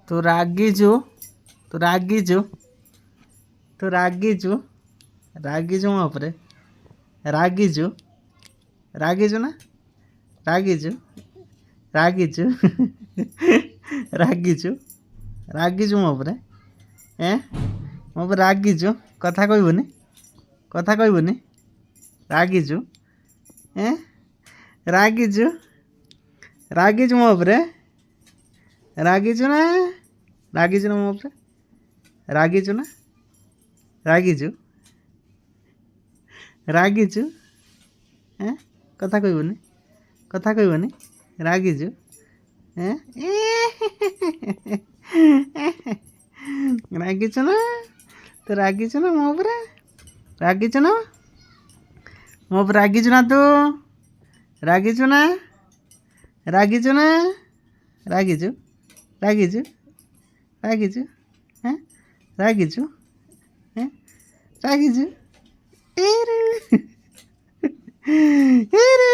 ତୁ ରାଗିଛୁ ତୁ ରାଗିଛୁ ତୁ ରାଗିଛୁ ରାଗିଛୁ ମୋ ଉପରେ ରାଗିଛୁ ରାଗିଛୁ ନା ରାଗିଛୁ ରାଗିଛୁ ରାଗିଛୁ ରାଗିଛୁ ମୋ ଉପରେ ମୋ ଉପରେ ରାଗିଛୁ କଥା କହିବୁନି ରାଗିଛୁ ରାଗିଛୁ ରାଗିଛୁ ମୋ ଉପରେ ରାଗିଛୁ ନା ମୋ ଉପରେ ରାଗିଛୁ ନା ରାଗିଛୁ ରାଗିଛୁ କଥା କହିବୁନି ରାଗିଛୁ ରାଗିଛୁ ନା ତୁ ରାଗିଛୁ ନା ମୋ ଉପରେ ରାଗିଛୁ ନା ମୋ ଉପରେ ରାଗିଛୁ ନା ତୁ ରାଗିଛୁ ନା ରାଗିଛୁ ନା ରାଗିଛୁ ରାଗିଛୁ ରାଗିଛୁ ରାଗିଛୁ ରାଗିଛୁ ଏରେ ଏରେ